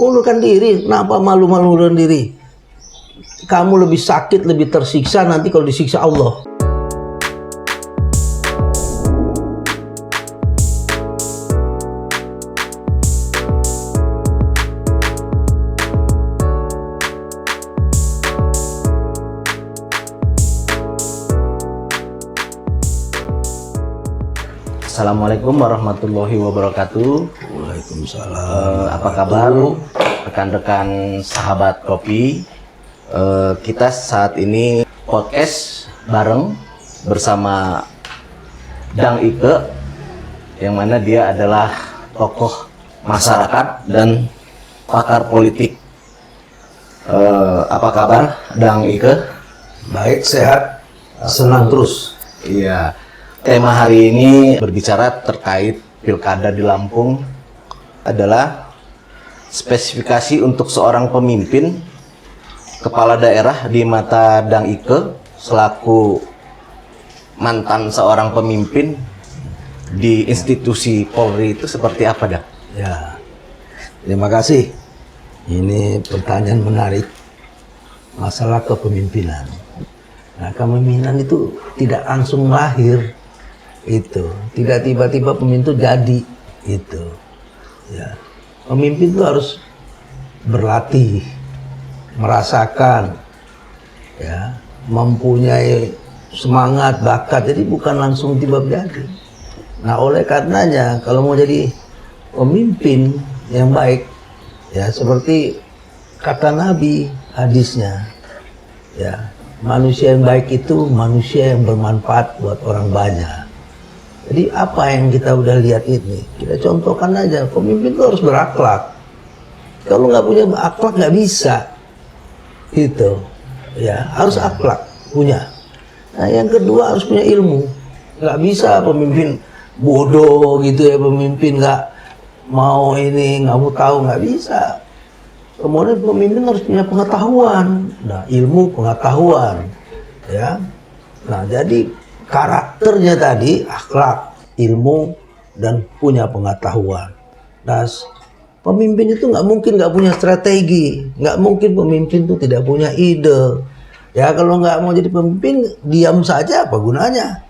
Undurkan diri. Kenapa malu-malukan diri? Kamu lebih sakit, lebih tersiksa nanti kalau disiksa Allah. Assalamualaikum warahmatullahi wabarakatuh. Waalaikumsalam. Apa kabar rekan-rekan sahabat kopi? Kita saat ini podcast bareng bersama Dang Ike, yang mana dia adalah tokoh masyarakat dan pakar politik. Apa kabar Dang Ike? Baik, sehat, senang terus. Iya. Tema hari ini berbicara terkait pilkada di Lampung, adalah spesifikasi untuk seorang pemimpin kepala daerah di mata Dang Ike selaku mantan seorang pemimpin di institusi Polri itu seperti apa, Dang? Ya, terima kasih. Ini pertanyaan menarik. Masalah kepemimpinan. Nah, kepemimpinan itu tidak langsung lahir. Itu tidak tiba-tiba pemimpin itu jadi itu ya. Pemimpin itu harus berlatih, merasakan ya, mempunyai semangat, bakat, jadi bukan langsung tiba jadi. Nah, oleh karenanya kalau mau jadi pemimpin yang baik ya, seperti kata Nabi hadisnya ya, manusia yang baik itu manusia yang bermanfaat buat orang banyak. Jadi apa yang kita udah lihat ini, kita contohkan aja, pemimpin itu harus berakhlak. Kalau nggak punya akhlak nggak bisa, gitu. Ya harus akhlak punya. Nah yang kedua harus punya ilmu. Nggak bisa pemimpin bodoh gitu ya, pemimpin nggak mau ini, nggak mau tahu, nggak bisa. Kemudian pemimpin harus punya pengetahuan, nah ilmu pengetahuan, ya. Nah jadi karakternya tadi, akhlak, ilmu, dan punya pengetahuan. Nah, pemimpin itu nggak mungkin nggak punya strategi, nggak mungkin pemimpin itu tidak punya ide. Ya kalau nggak mau jadi pemimpin, diam saja apa gunanya?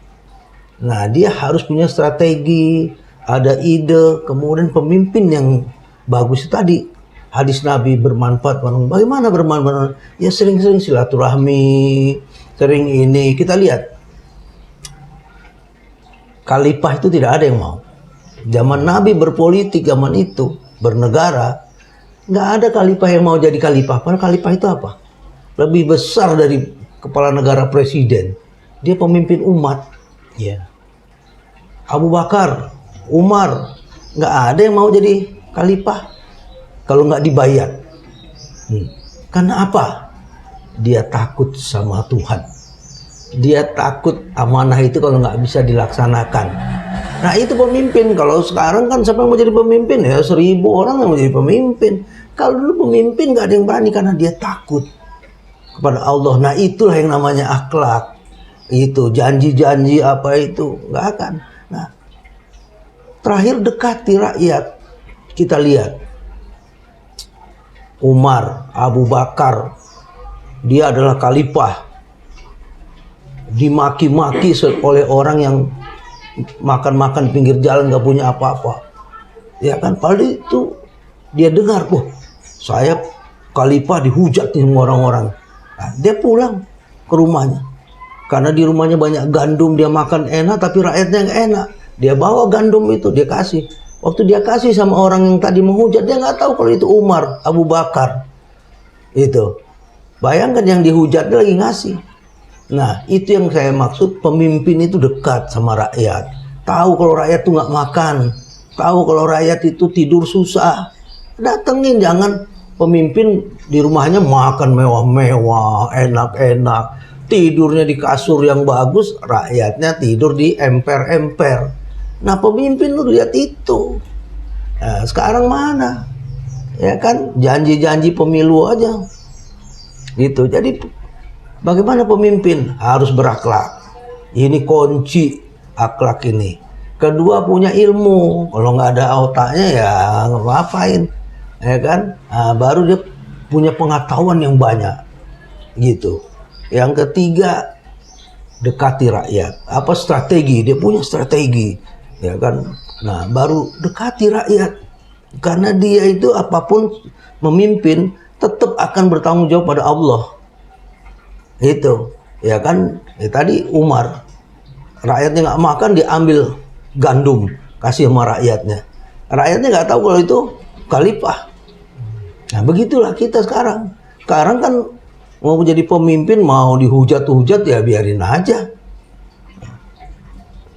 Nah dia harus punya strategi, ada ide, kemudian pemimpin yang bagus itu tadi. Hadis Nabi bermanfaat. Bagaimana bermanfaat? Ya sering-sering silaturahmi, sering ini. Kita lihat. Khalifah itu tidak ada yang mau. Zaman Nabi berpolitik, zaman itu bernegara, nggak ada khalifah yang mau jadi khalifah. Padahal khalifah itu apa? Lebih besar dari kepala negara presiden. Dia pemimpin umat. Ya. Abu Bakar, Umar, nggak ada yang mau jadi khalifah kalau nggak dibayar. Karena apa? Dia takut sama Tuhan. Dia takut amanah itu kalau nggak bisa dilaksanakan. Nah itu pemimpin. Kalau sekarang kan siapa yang mau jadi pemimpin? Ya 1000 orang yang mau jadi pemimpin. Kalau dulu pemimpin nggak ada yang berani karena dia takut kepada Allah. Nah itulah yang namanya akhlak. Itu janji-janji apa itu nggak akan. Nah terakhir dekati rakyat. Kita lihat Umar, Abu Bakar, dia adalah khalifah. Dimaki-maki oleh orang yang makan-makan pinggir jalan, nggak punya apa-apa, ya kan? Padahal itu dia dengar, saya khalifah dihujat nih orang-orang. Nah, dia pulang ke rumahnya karena di rumahnya banyak gandum, dia makan enak tapi rakyatnya yang enak. Dia bawa gandum itu, dia kasih. Waktu dia kasih sama orang yang tadi menghujat, dia nggak tahu kalau itu Umar, Abu Bakar. Itu bayangkan yang dihujat dia lagi ngasih. Nah itu yang saya maksud, pemimpin itu dekat sama rakyat. Tahu kalau rakyat tuh nggak makan, tahu kalau rakyat itu tidur susah, datengin. Jangan pemimpin di rumahnya makan mewah-mewah, enak-enak, tidurnya di kasur yang bagus, rakyatnya tidur di emper-emper. Nah pemimpin lu lihat itu. Nah, sekarang mana? Ya kan janji-janji pemilu aja gitu. Jadi bagaimana pemimpin? Harus berakhlak. Ini kunci akhlak ini. Kedua punya ilmu. Kalau nggak ada otaknya ya ngapain? ya kan? Nah, baru dia punya pengetahuan yang banyak, gitu. Yang ketiga, dekati rakyat. Apa strategi? Dia punya strategi, ya kan? Nah, baru dekati rakyat, karena dia itu apapun memimpin tetap akan bertanggung jawab pada Allah. Itu, ya kan? Tadi Umar, rakyatnya nggak makan, diambil gandum kasih sama rakyatnya. Rakyatnya nggak tahu kalau itu khalifah. Nah, begitulah kita sekarang. Sekarang kan mau menjadi pemimpin, mau dihujat-hujat ya biarin aja.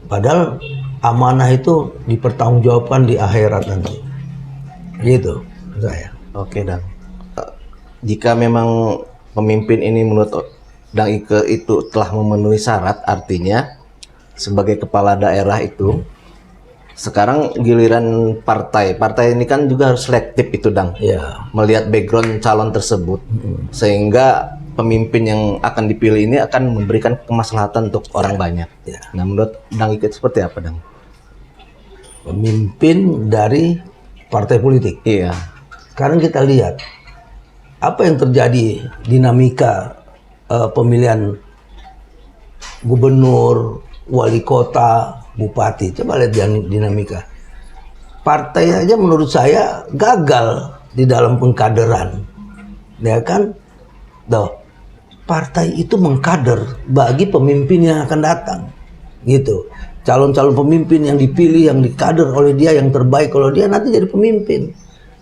Padahal amanah itu dipertanggungjawabkan di akhirat nanti. Gitu saya. Oke, Dang. Jika memang pemimpin ini menurut Dang Ike itu telah memenuhi syarat, artinya sebagai kepala daerah itu, sekarang giliran partai. Partai ini kan juga harus selektif itu, Dang. Ya. Melihat background calon tersebut, sehingga pemimpin yang akan dipilih ini akan memberikan kemaslahatan untuk orang banyak. Ya. Nah, menurut Dang Ike seperti apa, Dang? Pemimpin dari partai politik. Iya. Sekarang kita lihat apa yang terjadi dinamika pemilihan gubernur, wali kota, bupati. Coba lihat dinamika. Partai aja menurut saya gagal di dalam pengkaderan. Ya kan? Tuh, partai itu mengkader bagi pemimpin yang akan datang. Gitu. Calon-calon pemimpin yang dipilih, yang dikader oleh dia yang terbaik, kalau dia nanti jadi pemimpin.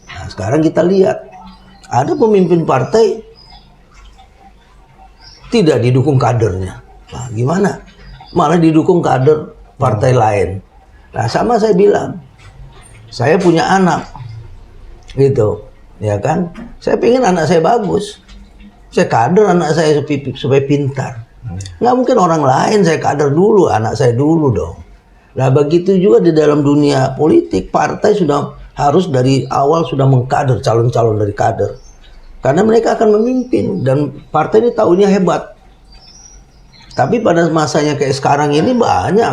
Nah, sekarang kita lihat ada pemimpin partai tidak didukung kadernya. Nah, gimana? Malah didukung kader partai lain. Nah, sama saya bilang, saya punya anak, gitu, ya kan? Saya pengen anak saya bagus. Saya kader anak saya supaya pintar. Nggak mungkin orang lain, saya kader dulu, anak saya dulu dong. Nah, begitu juga di dalam dunia politik, partai sudah harus dari awal sudah mengkader calon-calon dari kader. Karena mereka akan memimpin dan partai ini tahunya hebat. Tapi pada masanya kayak sekarang ini banyak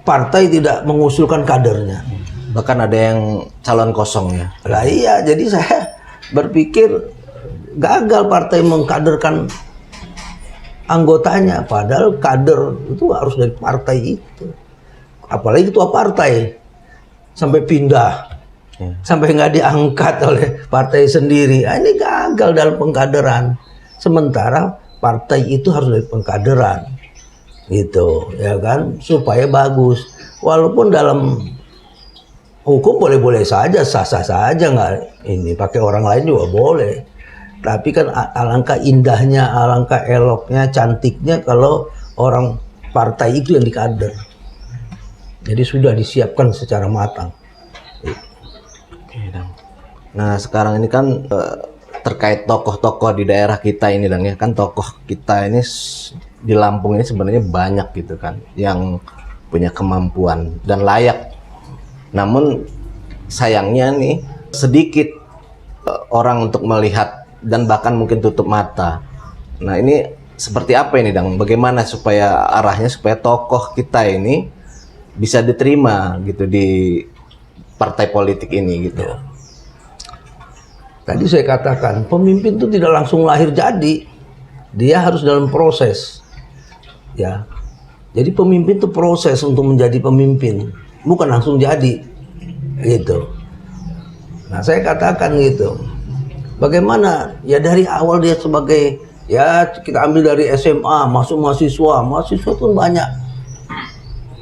partai tidak mengusulkan kadernya. Bahkan ada yang calon kosong ya. Lah iya, jadi saya berpikir gagal partai mengkaderkan anggotanya. Padahal kader itu harus dari partai itu. Apalagi ketua partai sampai pindah. Sampai nggak diangkat oleh partai sendiri. Nah, ini gagal dalam pengkaderan. Sementara partai itu harus dari pengkaderan, gitu, ya kan, supaya bagus. Walaupun dalam hukum boleh-boleh saja, sah-sah saja, nggak ini pakai orang lain juga boleh. Tapi kan alangkah indahnya, alangkah eloknya, cantiknya kalau orang partai itu yang dikader. Jadi sudah disiapkan secara matang. Nah, sekarang ini kan terkait tokoh-tokoh di daerah kita ini, Dang, ya kan, tokoh kita ini di Lampung ini sebenarnya banyak gitu kan yang punya kemampuan dan layak. Namun sayangnya nih sedikit orang untuk melihat dan bahkan mungkin tutup mata. Nah, ini seperti apa ini, Dang? Bagaimana supaya arahnya supaya tokoh kita ini bisa diterima gitu di partai politik ini gitu. Ya. Tadi saya katakan, pemimpin itu tidak langsung lahir jadi. Dia harus dalam proses. Ya. Jadi pemimpin itu proses untuk menjadi pemimpin, bukan langsung jadi. Gitu. Nah, saya katakan gitu. Bagaimana? Ya dari awal dia sebagai, ya kita ambil dari SMA, masuk mahasiswa. Mahasiswa pun banyak.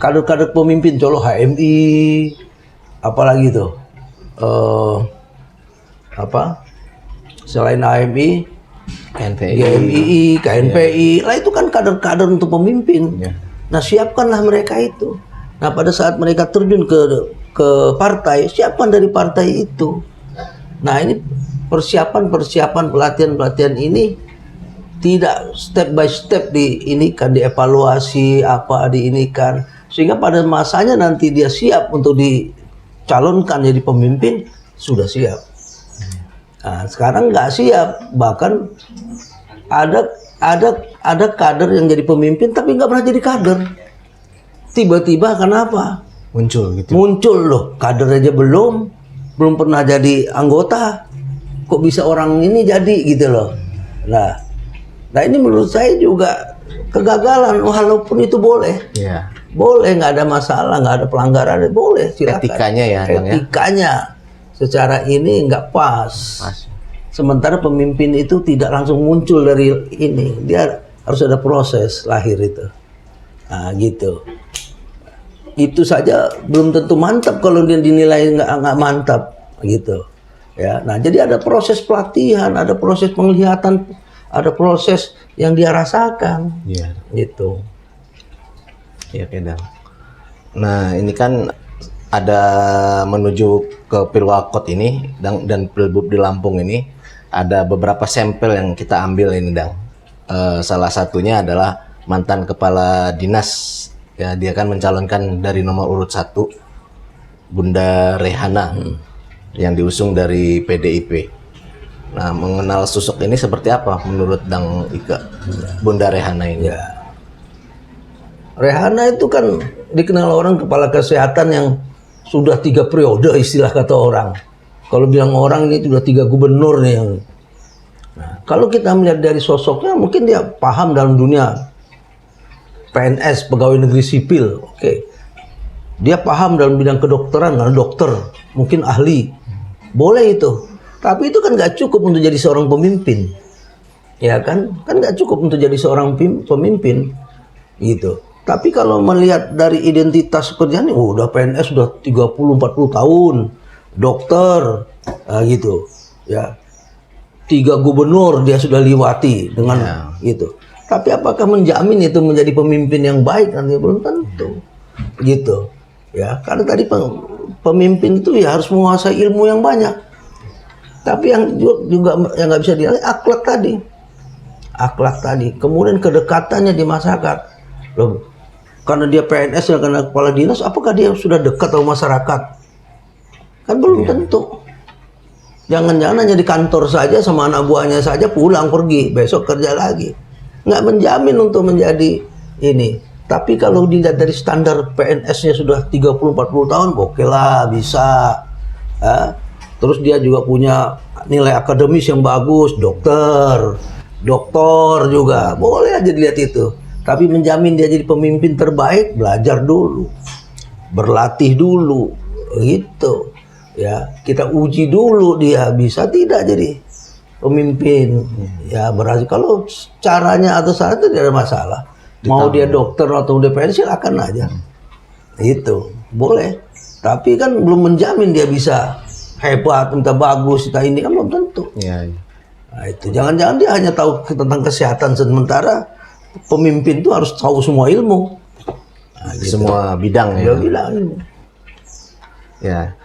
Kader-kader pemimpin, contoh HMI, apalagi tuh. Selain AMI, GMII, KNPI, lah itu kan kader-kader untuk pemimpin. Nah, siapkanlah mereka itu. Nah, pada saat mereka terjun ke partai, siapkan dari partai itu. Nah, ini persiapan pelatihan ini tidak step by step dievaluasi diinikan, sehingga pada masanya nanti dia siap untuk dicalonkan jadi pemimpin, sudah siap. Nah, sekarang nggak siap, bahkan ada kader yang jadi pemimpin tapi nggak pernah jadi kader. Tiba-tiba kenapa? Muncul gitu. Muncul loh, kader aja belum, belum pernah jadi anggota, kok bisa orang ini jadi gitu loh. Nah ini menurut saya juga kegagalan, walaupun itu boleh. Iya. Boleh, nggak ada masalah, nggak ada pelanggaran, boleh, silakan. Etikanya ya, Dang, ya? Etikanya secara ini nggak pas. Sementara pemimpin itu tidak langsung muncul dari ini, dia harus ada proses lahir itu. Nah gitu. Itu saja belum tentu mantap kalau dia dinilai nggak mantap gitu. Ya, nah jadi ada proses pelatihan, ada proses penglihatan, ada proses yang dia rasakan. Iya. Gitu. Iya, Dang. Nah, ini kan ada menuju ke Pilwakot ini dan Pilbub di Lampung ini ada beberapa sampel yang kita ambil ini, Dang. Salah satunya adalah mantan kepala dinas. Ya, dia kan mencalonkan dari nomor urut 1 Bunda Rehana yang diusung dari PDIP. Nah, mengenal sosok ini seperti apa menurut Dang Ika, Bunda Rehana ini? Ya. Rehana itu kan dikenal orang kepala kesehatan yang sudah 3 periode istilah kata orang. Kalau bilang orang ini sudah 3 gubernur nih yang. Nah, kalau kita melihat dari sosoknya mungkin dia paham dalam dunia PNS, pegawai negeri sipil, oke. Dia paham dalam bidang kedokteran, karena dokter, mungkin ahli, boleh itu. Tapi itu kan nggak cukup untuk jadi seorang pemimpin, ya kan? Kan nggak cukup untuk jadi seorang pemimpin, gitu. Tapi kalau melihat dari identitas pekerjaan, udah PNS sudah 30-40 tahun, dokter, gitu, ya. 3 gubernur dia sudah liwati dengan gitu. Tapi apakah menjamin itu menjadi pemimpin yang baik? Nanti belum tentu, gitu. Ya, karena tadi pemimpin itu ya harus menguasai ilmu yang banyak. Tapi yang juga yang nggak bisa dilihat akhlak tadi. Kemudian kedekatannya di masyarakat. Loh, karena dia PNS ya, karena kepala dinas, apakah dia sudah dekat sama masyarakat? Kan belum tentu. Jangan-jangan hanya di kantor saja sama anak buahnya saja, pulang pergi, besok kerja lagi. Nggak menjamin untuk menjadi ini. Tapi kalau dilihat dari standar PNS-nya sudah 30-40 tahun, oke lah, bisa. Terus dia juga punya nilai akademis yang bagus, doktor juga, boleh aja dilihat itu. Tapi menjamin dia jadi pemimpin terbaik, belajar dulu, berlatih dulu, gitu. Ya, kita uji dulu dia bisa tidak jadi pemimpin. Ya berarti kalau caranya atau salah itu tidak ada masalah. Mau dia dokter atau dia PNS silakan aja. Itu boleh. Tapi kan belum menjamin dia bisa hebat, minta bagus, kita ini kan belum tentu. Iya. Nah, itu jangan-jangan dia hanya tahu tentang kesehatan, sementara pemimpin itu harus tahu semua ilmu. Nah, gitu. Semua bidang ya. Bidang ilmu. Ya.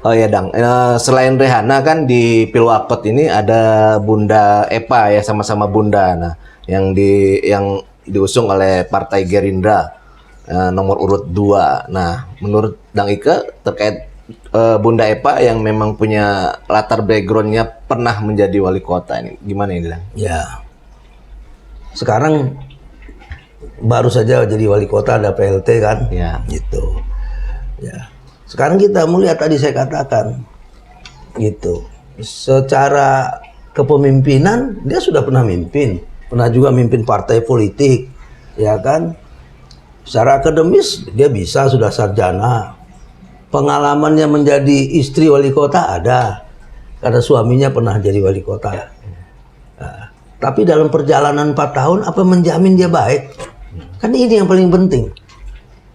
Oh ya, Dang. Selain Rehana kan di Pilwakot ini ada Bunda Epa ya, sama-sama Bunda. Nah, yang diusung oleh Partai Gerindra nomor urut 2. Nah, menurut Dang Ika terkait Bunda Epa yang memang punya latar backgroundnya pernah menjadi wali kota ini, gimana ini, Dang? Ya. Sekarang baru saja jadi wali kota, ada PLT kan? Ya. Gitu. Ya. Sekarang kita melihat tadi saya katakan gitu. Secara kepemimpinan dia sudah pernah mimpin, pernah juga mimpin partai politik, ya kan? Secara akademis dia bisa, sudah sarjana. Pengalamannya menjadi istri wali kota ada, karena suaminya pernah jadi wali kota. Nah, tapi dalam perjalanan 4 tahun apa menjamin dia baik? Kan ini yang paling penting.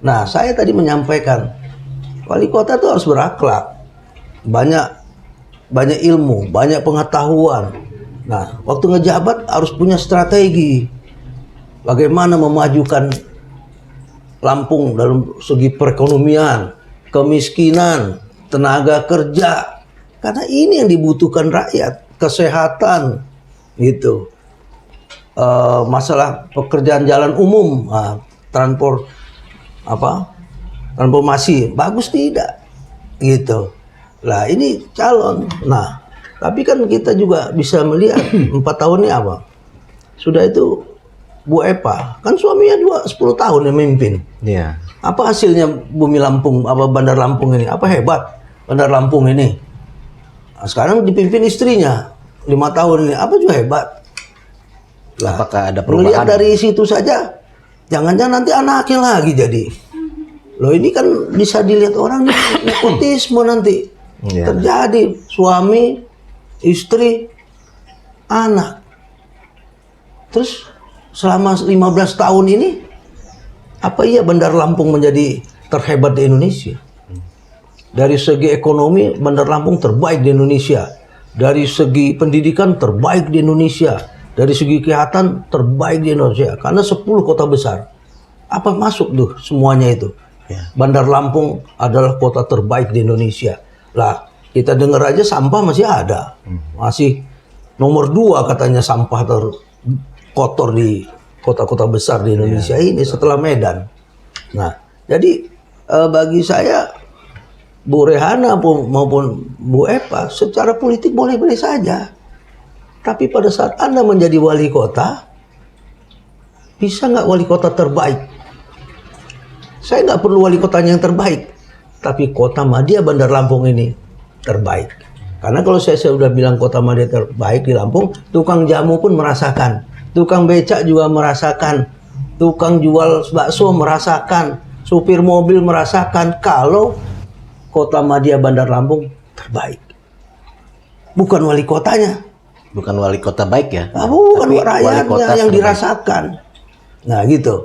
Nah, saya tadi menyampaikan wali kota itu harus berakhlak, banyak ilmu, banyak pengetahuan. Nah, waktu ngejabat harus punya strategi bagaimana memajukan Lampung dalam segi perekonomian, kemiskinan, tenaga kerja. Karena ini yang dibutuhkan rakyat, kesehatan, gitu. Masalah pekerjaan jalan umum, transformasi bagus tidak, gitu. Lah ini calon. Nah, tapi kan kita juga bisa melihat 4 tahun ini apa? Sudah itu Bu Epa, kan suaminya 10 tahun yang memimpin. Iya. Apa hasilnya Bumi Lampung, Bandar Lampung ini? Apa hebat? Bandar Lampung ini. Nah, sekarang dipimpin istrinya 5 tahun ini, apa juga hebat. Lah, Apakah ada melihat perubahan? dari situ saja, jangan-jangan nanti anaknya lagi jadi. Loh ini kan bisa dilihat orang nih, nepotisme nanti Iya. terjadi, suami, istri, anak. Terus selama 15 tahun ini, apa iya Bandar Lampung menjadi terhebat di Indonesia? Dari segi ekonomi, Bandar Lampung terbaik di Indonesia. Dari segi pendidikan, terbaik di Indonesia. Dari segi kesehatan, terbaik di Indonesia. Karena 10 kota besar. Apa masuk tuh semuanya itu? Ya. Bandar Lampung adalah kota terbaik di Indonesia. Lah, kita dengar aja sampah masih ada. Masih nomor 2 katanya sampah terkotor di kota-kota besar di Indonesia ini setelah Medan. Nah, jadi bagi saya Bu Rehana maupun Bu Epa secara politik boleh-boleh saja. Tapi pada saat Anda menjadi wali kota, bisa nggak wali kota terbaik? Saya nggak perlu wali kotanya yang terbaik, tapi kota Madia Bandar Lampung ini terbaik. Karena kalau saya sudah bilang kota Madia terbaik di Lampung, tukang jamu pun merasakan, tukang becak juga merasakan, tukang jual bakso merasakan, supir mobil merasakan kalau kota Madia Bandar Lampung terbaik. Bukan wali kotanya, Bukan wali kota baik ya? bukan Tapi wali rakyatnya kota yang terbaik. dirasakan. Nah gitu.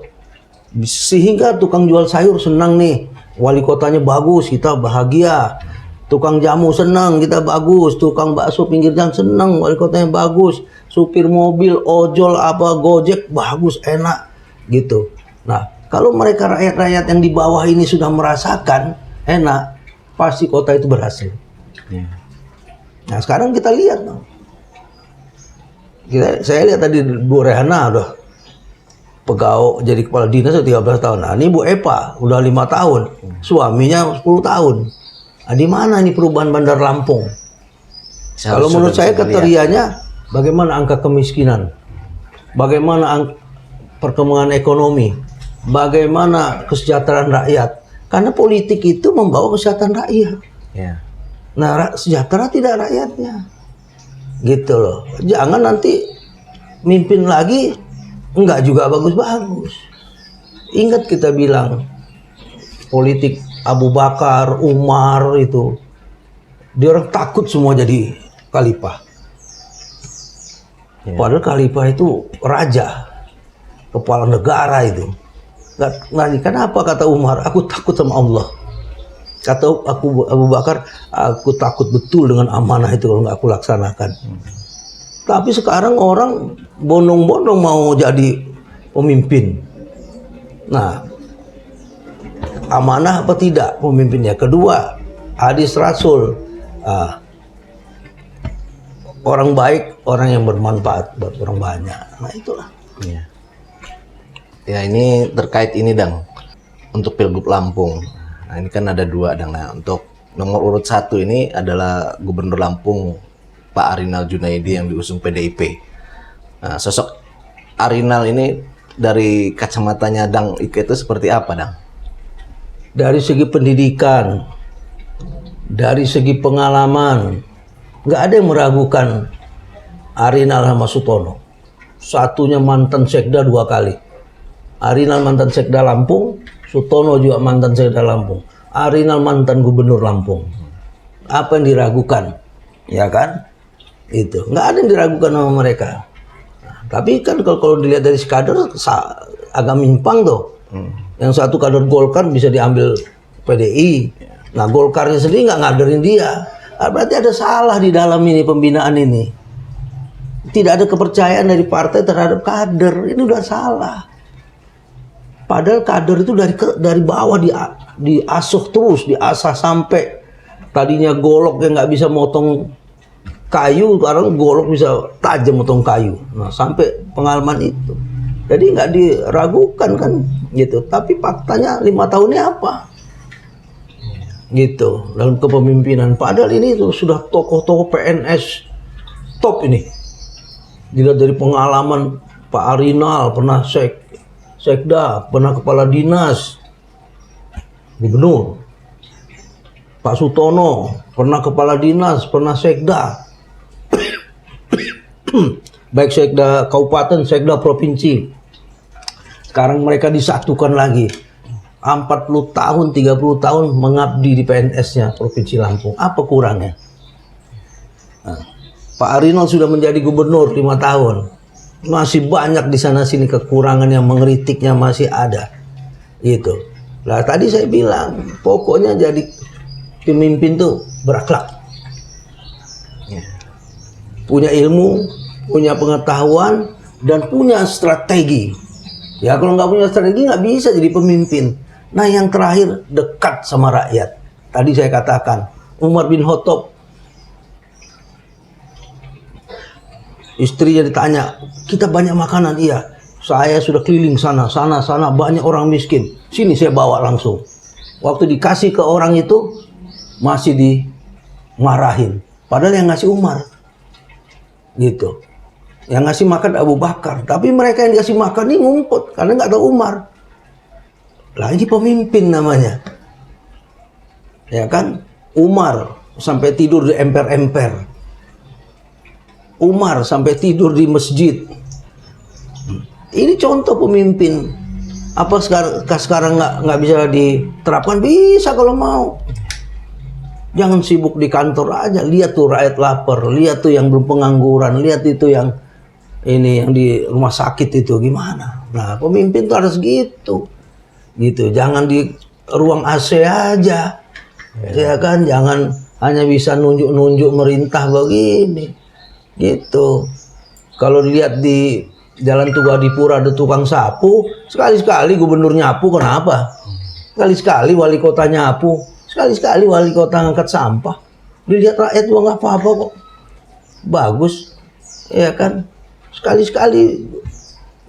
Sehingga tukang jual sayur senang nih, wali kotanya bagus, kita bahagia. Tukang jamu senang, kita bagus. Tukang bakso pinggir jalan senang, wali kotanya bagus. Supir mobil, ojol, apa gojek bagus, enak gitu. Nah, kalau mereka rakyat-rakyat yang di bawah ini sudah merasakan enak, pasti kota itu berhasil. Ya. Nah, sekarang kita lihat, saya lihat tadi Bu Rehana udah pegawai jadi kepala dinas 13 tahun. Nah, ini Bu Epa udah 5 tahun, suaminya 10 tahun. Nah, di mana ini perubahan Bandar Lampung? Kalau menurut saya kriterianya bagaimana angka kemiskinan, bagaimana perkembangan ekonomi, bagaimana kesejahteraan rakyat. Karena politik itu membawa kesejahteraan rakyat. Ya. Nah, sejahtera tidak rakyatnya. Gitu loh. Jangan nanti mimpin lagi enggak juga bagus-bagus. Ingat kita bilang politik Abu Bakar, Umar itu, dia orang takut semua jadi khalifah. Ya. Padahal khalifah itu raja, kepala negara itu. Kenapa kata Umar? Aku takut sama Allah. Kata Abu Bakar, aku takut betul dengan amanah itu kalau nggak aku laksanakan. Tapi sekarang orang bondong-bondong mau jadi pemimpin. Nah, amanah apa tidak pemimpinnya? Kedua, hadis Rasul. Orang baik, orang yang bermanfaat buat orang banyak. Nah, itulah. Ya. Ya, ini terkait ini, Dang. Untuk Pilgub Lampung. Nah, ini kan ada 2, Dang. Nah, untuk nomor urut 1 ini adalah Gubernur Lampung Pak Arinal Junaidi yang diusung PDIP. Nah, sosok Arinal ini dari kacamatanya Dang Ike itu seperti apa, Dang? Dari segi pendidikan, dari segi pengalaman, nggak ada yang meragukan Arinal sama Sutono. Satunya mantan sekda 2 kali. Arinal mantan sekda Lampung, Sutono juga mantan sekda Lampung. Arinal mantan gubernur Lampung. Apa yang diragukan? Ya kan? Itu nggak ada yang diragukan sama mereka. Nah, tapi kan kalau dilihat dari kader agak mimpang tuh. Yang satu kader Golkar bisa diambil PDI. Nah, Golkarnya sendiri nggak ngaderin dia. Nah, berarti ada salah di dalam ini pembinaan ini. Tidak ada kepercayaan dari partai terhadap kader. Ini udah salah. Padahal kader itu dari bawah diasuh terus, diasah sampai tadinya golok yang nggak bisa motong kayu, sekarang golok bisa tajam motong kayu. Nah, sampai pengalaman itu. Jadi nggak diragukan kan, gitu. Tapi faktanya 5 tahunnya apa? Gitu, dalam kepemimpinan. Padahal ini tuh sudah tokoh-tokoh PNS top ini. Dilihat dari pengalaman Pak Arinal, pernah sekda, pernah kepala dinas, gubernur. Pak Sutono pernah kepala dinas, pernah sekda, baik sekda kabupaten, sekda provinsi. Sekarang mereka disatukan lagi. 40 tahun, 30 tahun mengabdi di PNS-nya Provinsi Lampung. Apa kurangnya? Nah, Pak Arinal sudah menjadi gubernur 5 tahun. Masih banyak di sana sini kekurangan yang mengkritiknya masih ada. Gitu. Nah, tadi saya bilang, pokoknya jadi pemimpin tuh berakhlak. Punya ilmu, punya pengetahuan, dan punya strategi. Ya kalau nggak punya strategi nggak bisa jadi pemimpin. Nah yang terakhir, dekat sama rakyat. Tadi saya katakan, Umar bin Khattab, istrinya ditanya, kita banyak makanan? Iya. Saya sudah keliling sana, banyak orang miskin. Sini saya bawa langsung. Waktu dikasih ke orang itu, masih dimarahin. Padahal yang ngasih Umar. Gitu. Yang ngasih makan Abu Bakar. Tapi mereka yang dikasih makan ini ngumpet. Karena nggak tahu Umar. Lah ini pemimpin namanya. Ya kan? Umar sampai tidur di emper-emper. Umar sampai tidur di masjid. Ini contoh pemimpin. Apa sekarang nggak bisa diterapkan? Bisa kalau mau. Jangan sibuk di kantor aja. Lihat tuh rakyat lapar. Lihat tuh yang belum pengangguran. Lihat itu yang di rumah sakit itu gimana. Nah pemimpin tuh harus gitu. Gitu. Jangan di ruang AC aja. Ya kan. Jangan hanya bisa nunjuk-nunjuk merintah begini. Gitu. Kalau dilihat di Jalan Tugadipura ada tukang sapu. Sekali-sekali gubernur nyapu kenapa? Sekali-sekali wali kota nyapu. Sekali-sekali wali kota ngangkat sampah. Dilihat rakyat juga nggak apa-apa kok. Bagus. Ya kan. Sekali-sekali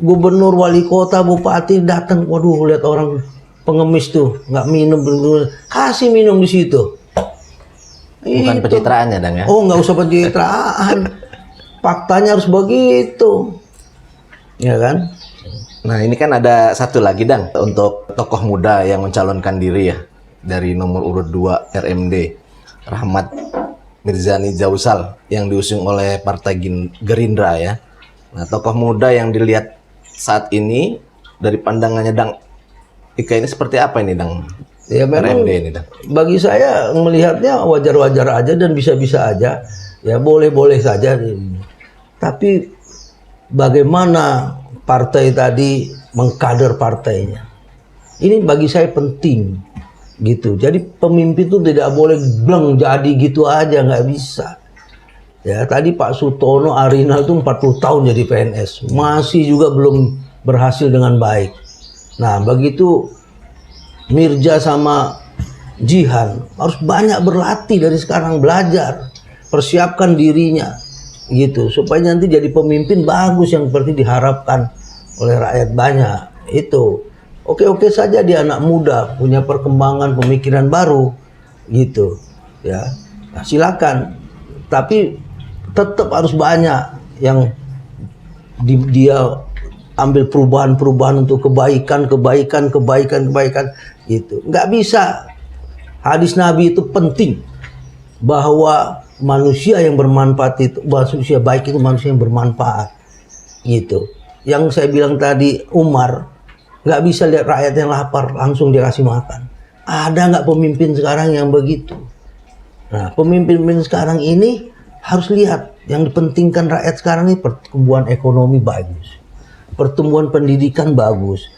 gubernur, wali kota, bupati datang. Waduh, lihat orang pengemis tuh. Nggak minum. Kasih minum di situ. Bukan itu pencitraan ya, Dang ya? Oh, nggak usah pencitraan. Faktanya harus begitu. Ya kan. Nah ini kan ada satu lagi, Dang. Untuk tokoh muda yang mencalonkan diri ya. Dari nomor urut 2 RMD, Rahmat Mirzani Jausal, yang diusung oleh Partai Gerindra ya. Nah, tokoh muda yang dilihat saat ini dari pandangannya Dang Ika ini seperti apa ini, Dang? Ya memang RMD ini, Dang. Bagi saya melihatnya wajar-wajar aja dan bisa-bisa aja. Ya boleh-boleh saja. Tapi bagaimana partai tadi mengkader partainya. Ini bagi saya penting. Gitu. Jadi pemimpin itu tidak boleh bleng jadi gitu aja, nggak bisa. Ya, tadi Pak Sutono, Arinal itu 40 tahun jadi PNS, masih juga belum berhasil dengan baik. Nah, begitu Mirja sama Jihan harus banyak berlatih dari sekarang, belajar, persiapkan dirinya gitu supaya nanti jadi pemimpin bagus yang seperti diharapkan oleh rakyat banyak. Itu oke-oke saja dia anak muda, punya perkembangan pemikiran baru, gitu, ya. Nah, silakan, tapi tetap harus banyak yang dia ambil perubahan-perubahan untuk kebaikan, gitu. Nggak bisa. Hadis Nabi itu penting bahwa manusia yang bermanfaat itu, manusia baik itu manusia yang bermanfaat, gitu. Yang saya bilang tadi, Umar nggak bisa lihat rakyat yang lapar langsung dia kasih makan. Ada nggak pemimpin sekarang yang begitu? Nah, pemimpin sekarang ini harus lihat yang dipentingkan rakyat sekarang ini pertumbuhan ekonomi bagus, pertumbuhan pendidikan bagus,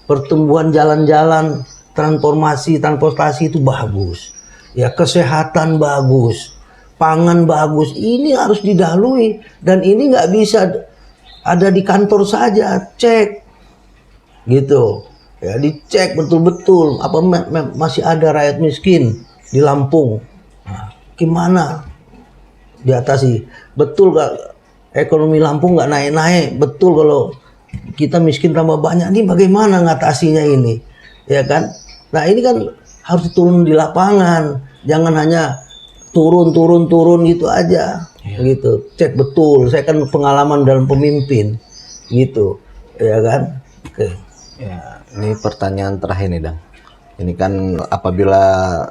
pertumbuhan jalan-jalan, transportasi itu bagus, ya kesehatan bagus, pangan bagus. Ini harus didahului dan ini nggak bisa ada di kantor saja, cek. Gitu ya, dicek betul-betul apa masih ada rakyat miskin di Lampung. Nah, gimana diatasi? Betul gak ekonomi Lampung nggak naik-naik? Betul kalau kita miskin tambah banyak, ini bagaimana ngatasinya ini, ya kan? Nah ini kan harus turun di lapangan, jangan hanya turun gitu aja, gitu. Cek betul, saya kan pengalaman dalam pemimpin, gitu, ya kan? Oke. Ya, ini pertanyaan terakhir nih, Dang. Ini kan apabila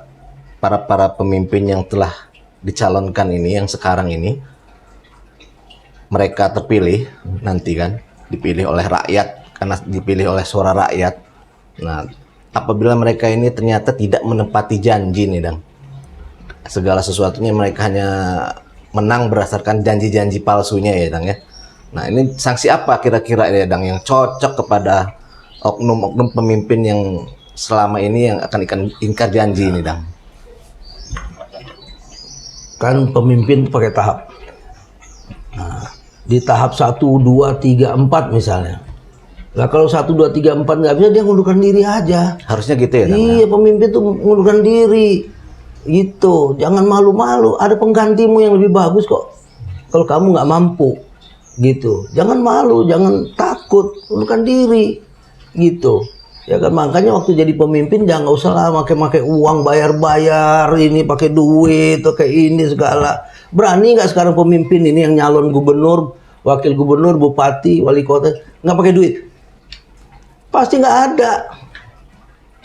para pemimpin yang telah dicalonkan ini, yang sekarang ini, mereka terpilih nanti kan, dipilih oleh rakyat, karena dipilih oleh suara rakyat. Nah, apabila mereka ini ternyata tidak menepati janji nih, Dang, segala sesuatunya mereka hanya menang berdasarkan janji-janji palsunya ya, Dang ya. Nah, ini sanksi apa kira-kira ya, Dang, yang cocok kepada oknum-oknum pemimpin yang selama ini yang akan ingkar janji ini, Dang? Kan pemimpin pakai tahap. Nah, di tahap 1, 2, 3, 4 misalnya. Nah, kalau 1, 2, 3, 4 nggak bisa, dia ngundurkan diri aja. Harusnya gitu ya, Dang? Iya, pemimpin tuh ngundurkan diri. Gitu. Jangan malu-malu. Ada penggantimu yang lebih bagus kok. Kalau kamu nggak mampu. Gitu. Jangan malu, jangan takut. Ngundurkan diri. Gitu. Ya kan, makanya waktu jadi pemimpin jangan usah lah pakai uang, bayar-bayar ini, pakai duit, pakai ini segala. Berani nggak sekarang pemimpin ini yang nyalon gubernur, wakil gubernur, bupati, wali kota nggak pakai duit? Pasti nggak ada.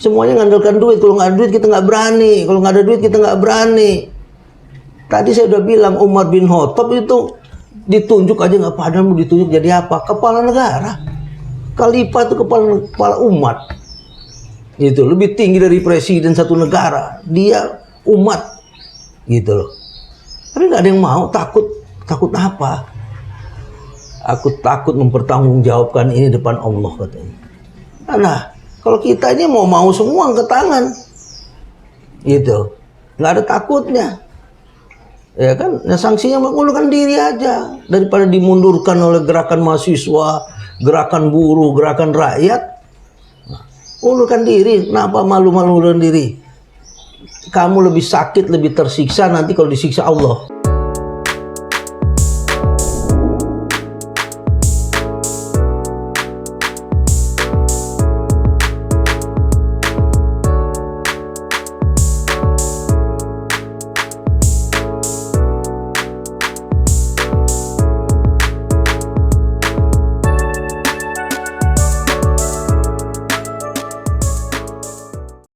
Semuanya ngandalkan duit. Kalau nggak ada duit kita nggak berani. Kalau nggak ada duit kita nggak berani. Tadi saya udah bilang Umar bin Khattab itu ditunjuk aja nggak, padahal mau ditunjuk jadi apa? Kepala negara. Khalifah itu kepala umat. Gitu, lebih tinggi dari presiden satu negara. Dia umat. Gitu loh. Tapi nggak ada yang mau, takut. Takut apa? Aku takut mempertanggungjawabkan ini depan Allah katanya. Nah, kalau kita ini mau semua angkat tangan. Gitu. Nggak ada takutnya. Ya kan, nah sanksinya mengundurkan diri aja daripada dimundurkan oleh gerakan mahasiswa, gerakan buruh, gerakan rakyat. Undurkan diri. Kenapa malu-malu undurkan diri? Kamu lebih sakit, lebih tersiksa nanti kalau disiksa Allah.